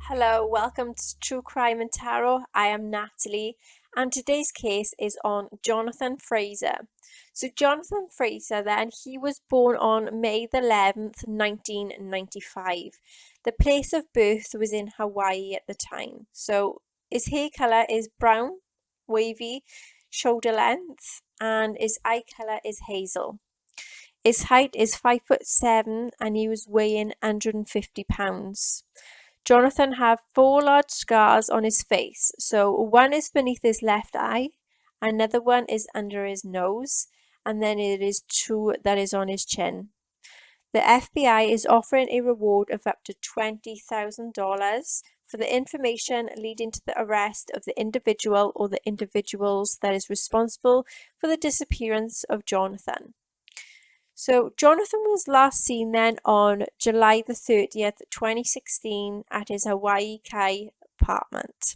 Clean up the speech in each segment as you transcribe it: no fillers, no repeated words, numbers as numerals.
Hello, welcome to True Crime and Tarot. I am Natalie, and today's case is on Jonathan Fraser. So, Jonathan Fraser, he was born on May the 11th, 1995. The place of birth was in Hawaii at the time. So, his hair colour is brown, wavy, shoulder length, and his eye colour is hazel. His height is 5'7", and he was weighing 150 pounds. Jonathan had four large scars on his face. So one is beneath his left eye, another one is under his nose, and then it is two that is on his chin. The FBI is offering a reward of up to $20,000 for the information leading to the arrest of the individual or the individuals that is responsible for the disappearance of Jonathan. So Jonathan was last seen then on July the 30th, 2016 at his Hawaii Kai apartment.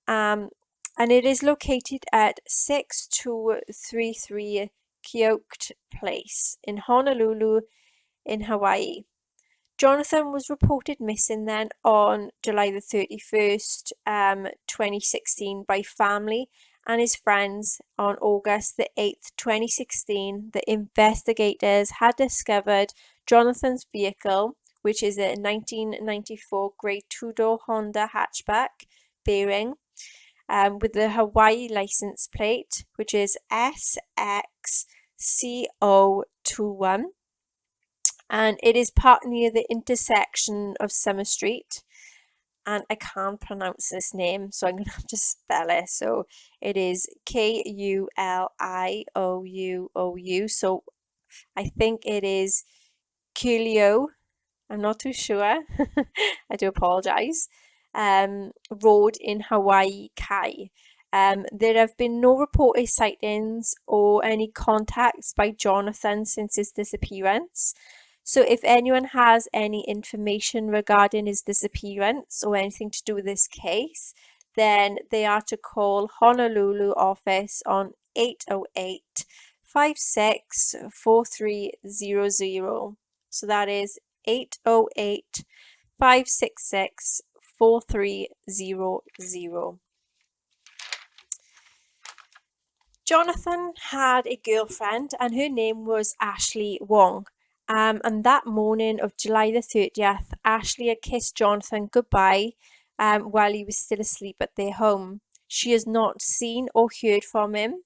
And it is located at 6233 Keokuk Place in Honolulu in Hawaii. Jonathan was reported missing then on July the 31st, 2016 by family and his friends. On August the 8th, 2016, the investigators had discovered Jonathan's vehicle, which is a 1994 grey two-door Honda hatchback bearing with the Hawaii license plate, which is SXCO21. And it is parked near the intersection of Summer Street. And I can't pronounce this name, so I'm going to have to spell it. So it is Kuliouou. So I think it is Kulio. I'm not too sure. I do apologize. Road in Hawaii Kai. There have been no reported sightings or any contacts by Jonathan since his disappearance. So if anyone has any information regarding his disappearance or anything to do with this case, then they are to call Honolulu office on 808-564300. So that is 808-566-4300. Jonathan had a girlfriend and her name was Ashley Wong. And that morning of July the 30th, Ashley had kissed Jonathan goodbye while he was still asleep at their home. She has not seen or heard from him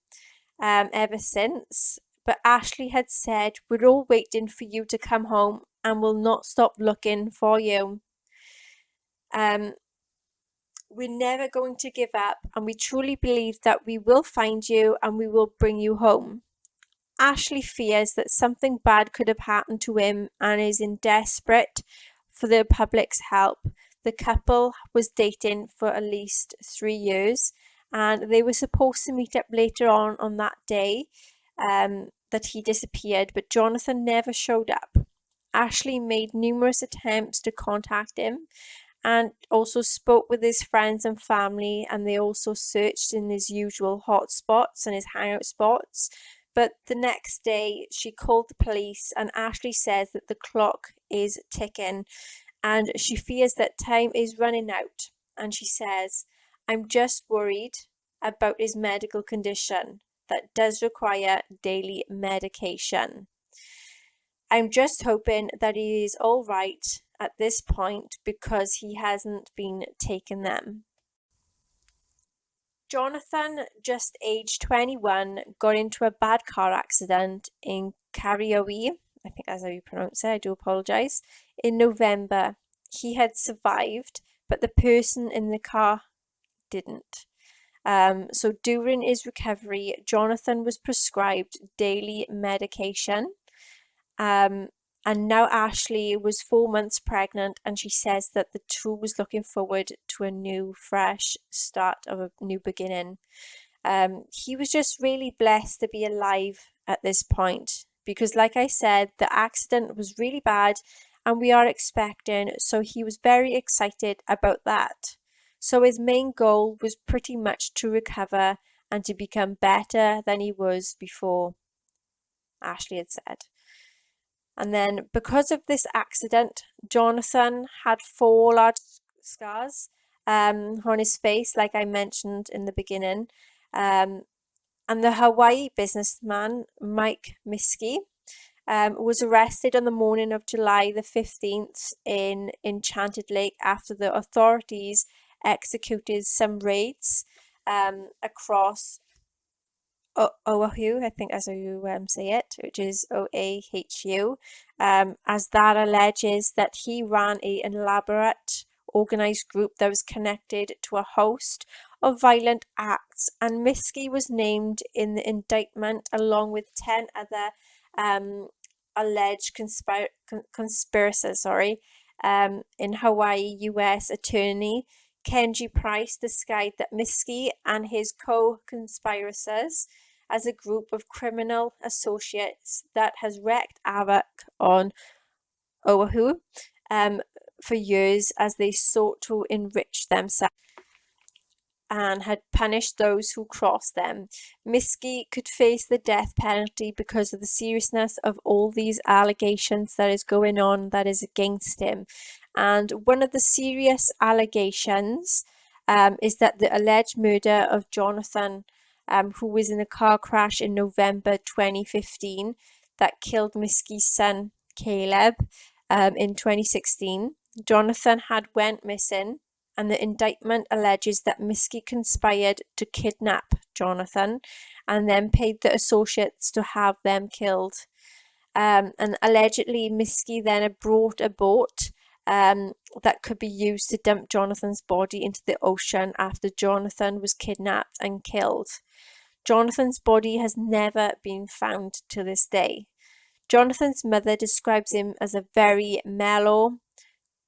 ever since, but Ashley had said, "We're all waiting for you to come home and we'll not stop looking for you. We're never going to give up, and we truly believe that we will find you and we will bring you home." Ashley fears that something bad could have happened to him and is in desperate for the public's help. The couple was dating for at least 3 years, and they were supposed to meet up later on that day that he disappeared, but Jonathan never showed up. Ashley made numerous attempts to contact him and also spoke with his friends and family, and they also searched in his usual hotspots and his hangout spots. But the next day, she called the police, and Ashley says that the clock is ticking and she fears that time is running out. And she says, "I'm just worried about his medical condition that does require daily medication. I'm just hoping that he is all right at this point because he hasn't been taking them." Jonathan, just aged 21, got into a bad car accident in Karaoke, I think that's how you pronounce it, I do apologise, in November. He had survived, but the person in the car didn't. So during his recovery, Jonathan was prescribed daily medication. And now Ashley was 4 months pregnant, and she says that the two was looking forward to a new, fresh start of a new beginning. He was just really blessed to be alive at this point because, like I said, the accident was really bad and we are expecting, so he was very excited about that. So his main goal was pretty much to recover and to become better than he was before, Ashley had said. And then because of this accident, Jonathan had four large scars on his face, like I mentioned in the beginning. Um, and the Hawaii businessman, Mike Miskey, was arrested on the morning of July the 15th in Enchanted Lake after the authorities executed some raids across Oahu, I think that's how you say it, which is Oahu, as that alleges that he ran an elaborate organized group that was connected to a host of violent acts, and Miskey was named in the indictment along with 10 other alleged conspirators. In Hawaii, U.S. Attorney Kenji Price described that Miskey and his co-conspirators as a group of criminal associates that has wreaked havoc on Oahu for years as they sought to enrich themselves and had punished those who crossed them. Miskey could face the death penalty because of the seriousness of all these allegations that is going on that is against him. And one of the serious allegations is that the alleged murder of Jonathan, who was in a car crash in November 2015 that killed Miskey's son Caleb in 2016. Jonathan had went missing, and the indictment alleges that Miskey conspired to kidnap Jonathan and then paid the associates to have them killed. And allegedly, Miskey then had brought a boat that could be used to dump Jonathan's body into the ocean after Jonathan was kidnapped and killed. Jonathan's body has never been found to this day. Jonathan's mother describes him as a very mellow,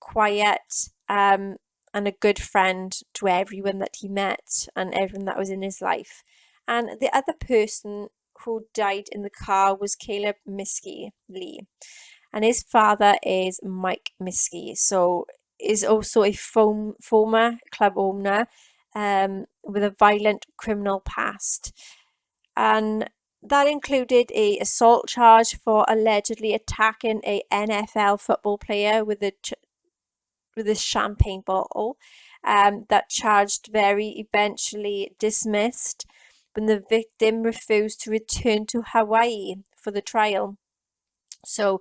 quiet, and a good friend to everyone that he met and everyone that was in his life. And the other person who died in the car was Caleb Miskey Lee. And his father is Mike Miskey, so is also a former club owner with a violent criminal past. And that included a assault charge for allegedly attacking a NFL football player with a champagne bottle. That charged eventually dismissed when the victim refused to return to Hawaii for the trial. So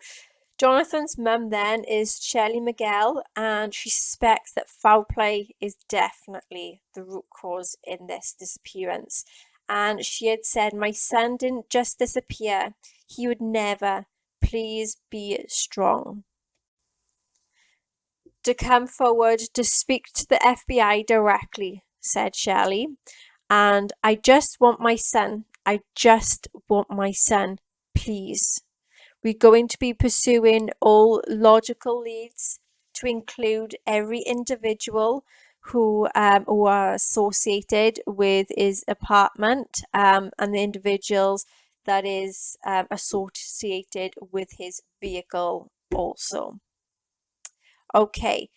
Jonathan's mum then is Shelley Miguel, and she suspects that foul play is definitely the root cause in this disappearance. And she had said, "My son didn't just disappear. He would never. Please be strong." To come forward to speak to the FBI directly, said Shelley. "And I just want my son. I just want my son. Please. We're going to be pursuing all logical leads to include every individual who are associated with his apartment and the individuals that is associated with his vehicle also." Okay,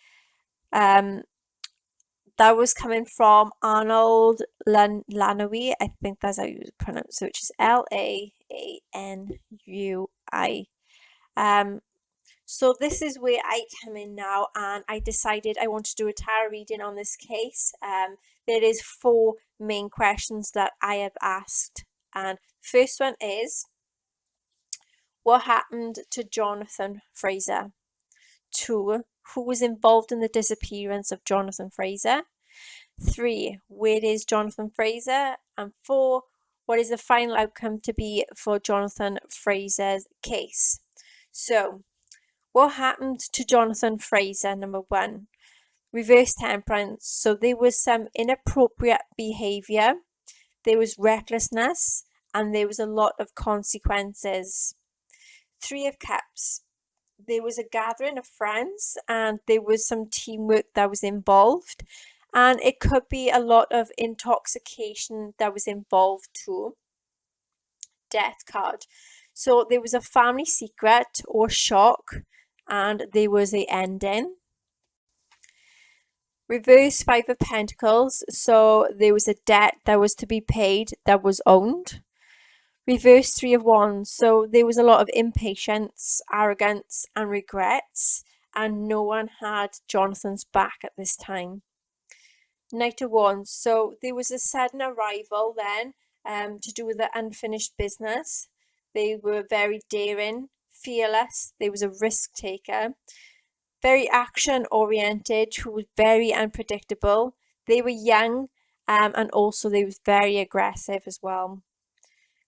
that was coming from Arnold Lanui. I think that's how you pronounce it, which is Laanui. So this is where I come in now, and I decided I want to do a tarot reading on this case. There is 4 main questions that I have asked, and first one is, what happened to Jonathan Fraser? 2, who was involved in the disappearance of Jonathan Fraser? 3, where is Jonathan Fraser? And 4, what is the final outcome to be for Jonathan Fraser's case? So, what happened to Jonathan Fraser? Number 1, reverse temperance. So there was some inappropriate behavior, there was recklessness, and there was a lot of consequences. 3 of Cups. There was a gathering of friends and there was some teamwork that was involved, and it could be a lot of intoxication that was involved too. Death card. So there was a family secret or shock, and there was a ending. Reverse 5 of Pentacles. So there was a debt that was to be paid that was owned. Reverse 3 of Wands. So there was a lot of impatience, arrogance, and regrets. and no one had Jonathan's back at this time. Night of Wands. So there was a sudden arrival then to do with the unfinished business. They were very daring, fearless. There was a risk taker, very action oriented, who was very unpredictable. They were young, and also they was very aggressive as well.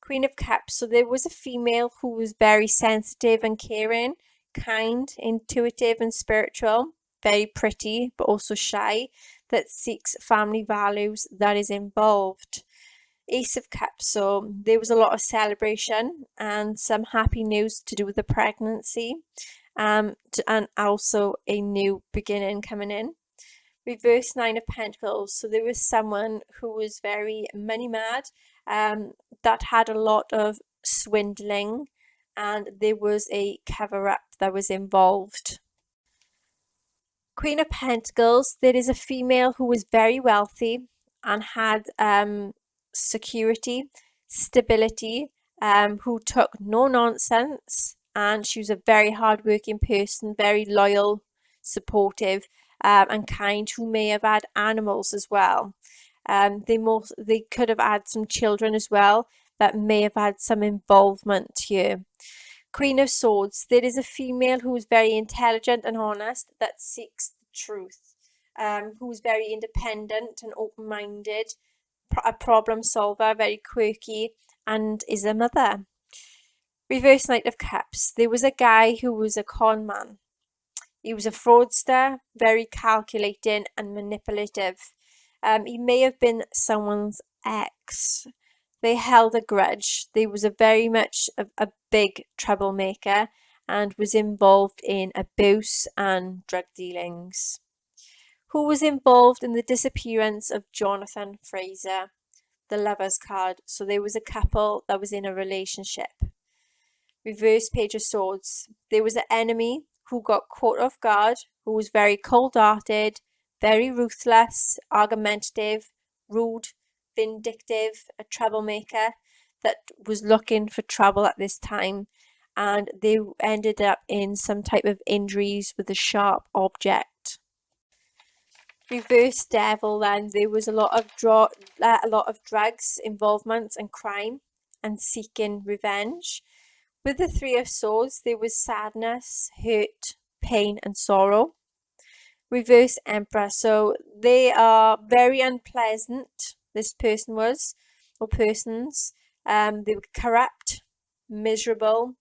Queen of Cups. So there was a female who was very sensitive and caring, kind, intuitive and spiritual, very pretty but also shy, that seeks family values that is involved. Ace of Cups. So there was a lot of celebration and some happy news to do with the pregnancy, and also a new beginning coming in. Reverse Nine of Pentacles. So there was someone who was very money mad, that had a lot of swindling, and there was a cover up that was involved. Queen of Pentacles. There is a female who was very wealthy and had security, stability, who took no nonsense, and she was a very hardworking person, very loyal, supportive, and kind, who may have had animals as well. They could have had some children as well that may have had some involvement here. Queen of Swords. There is a female who is very intelligent and honest, that seeks the truth, who is very independent and open-minded, a problem solver, very quirky, and is a mother. Reverse Knight of Cups. There was a guy who was a con man. He was a fraudster, very calculating and manipulative. He may have been someone's ex. They held a grudge. They was a very much a big troublemaker and was involved in abuse and drug dealings. Who was involved in the disappearance of Jonathan Fraser? The Lovers card. So there was a couple that was in a relationship. Reverse Page of Swords. There was an enemy who got caught off guard, who was very cold-hearted, very ruthless, argumentative, rude, vindictive, a troublemaker that was looking for trouble at this time, and they ended up in some type of injuries with a sharp object. Reverse Devil. Then there was a lot of drugs involvement and crime and seeking revenge. With the Three of Swords, there was sadness, hurt, pain and sorrow. Reverse Emperor. So they are very unpleasant, this person was, or persons. They were corrupt, miserable.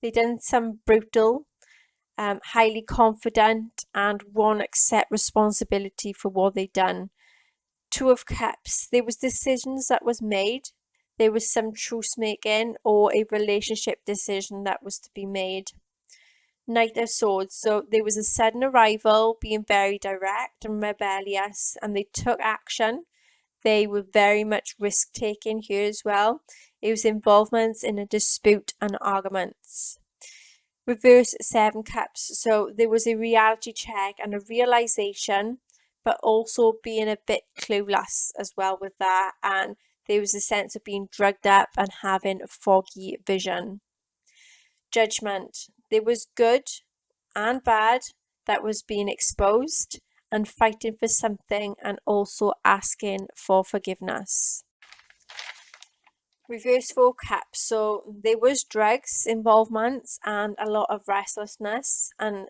They done some brutal, highly confident, and won't accept responsibility for what they done. Two of Cups. There was decisions that was made. There was some truce making or a relationship decision that was to be made. Knight of Swords. So there was a sudden arrival, being very direct and rebellious, and they took action. They were very much risk taking here as well. It was involvement in a dispute and arguments. Reverse Seven Cups. So there was a reality check and a realization, but also being a bit clueless as well with that, and there was a sense of being drugged up and having foggy vision. Judgment. There was good and bad that was being exposed and fighting for something, and also asking for forgiveness. Reverse Four Cups. So there was drugs involvement and a lot of restlessness and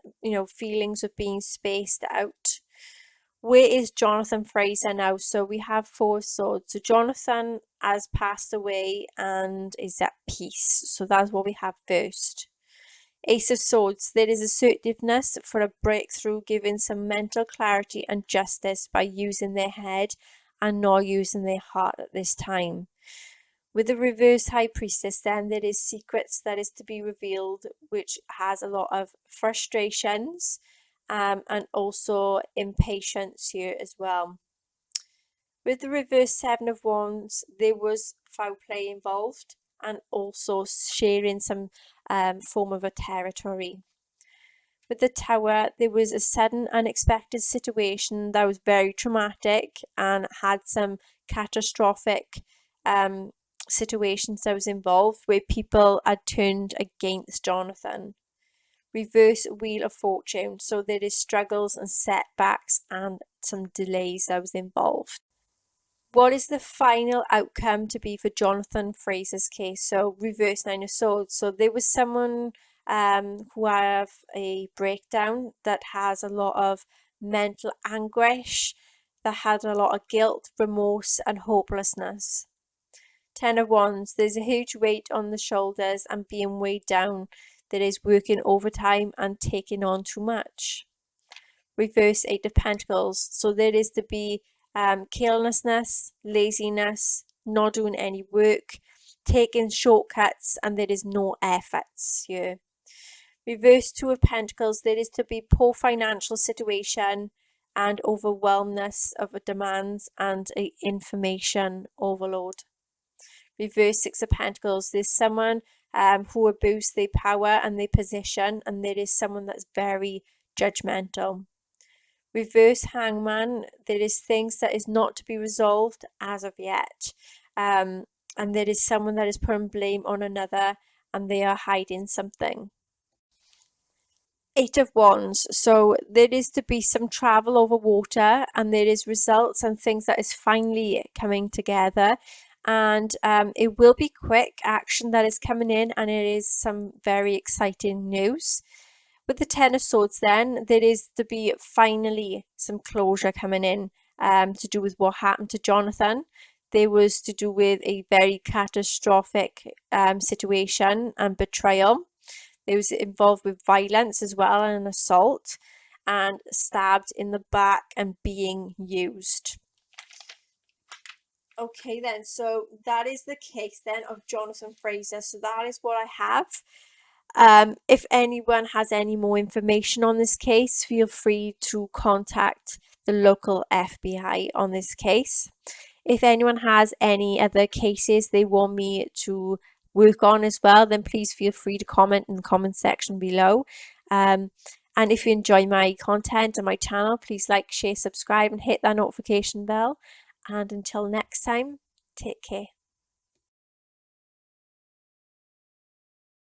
feelings of being spaced out. Where is Jonathan Fraser now? So we have Four of Swords. So Jonathan has passed away and is at peace. So that's what we have first. Ace of Swords. There is assertiveness for a breakthrough, giving some mental clarity and justice by using their head and not using their heart at this time. With the reverse High Priestess, then there is secrets that is to be revealed, which has a lot of frustrations, and also impatience here as well. With the reverse Seven of Wands, there was foul play involved and also sharing some form of a territory. With the Tower, there was a sudden unexpected situation that was very traumatic and had some catastrophic situations that was involved where people had turned against Jonathan. reverse wheel of fortune. So there is struggles and setbacks and some delays that was involved. What is the final outcome to be for Jonathan Fraser's case? So reverse nine of swords. So there was someone who have a breakdown that has a lot of mental anguish, that had a lot of guilt, remorse, and hopelessness. Ten of Wands, there's a huge weight on the shoulders and being weighed down. There is working overtime and taking on too much. Reverse Eight of Pentacles, so there is to be carelessness, laziness, not doing any work, taking shortcuts, and there is no efforts here. Reverse Two of Pentacles, there is to be poor financial situation and overwhelmness of demands and a information overload. Reverse Six of Pentacles, there's someone who abuse their power and their position, and there is someone that's very judgmental. Reverse Hangman, there is things that is not to be resolved as of yet, and there is someone that is putting blame on another and they are hiding something. Eight of Wands, so there is to be some travel over water, and there is results and things that is finally coming together, and it will be quick action that is coming in, and it is some very exciting news. With the Ten of Swords then, there is to be finally some closure coming in to do with what happened to Jonathan. There was to do with a very catastrophic situation and betrayal. It was involved with violence as well, and an assault, and stabbed in the back and being used. Okay then, so that is the case then of Jonathan Fraser. So that is what I have. If anyone has any more information on this case, feel free to contact the local FBI on this case. If anyone has any other cases they want me to work on as well, then please feel free to comment in the comment section below. And if you enjoy my content on my channel, please like, share, subscribe, and hit that notification bell. And until next time, take care.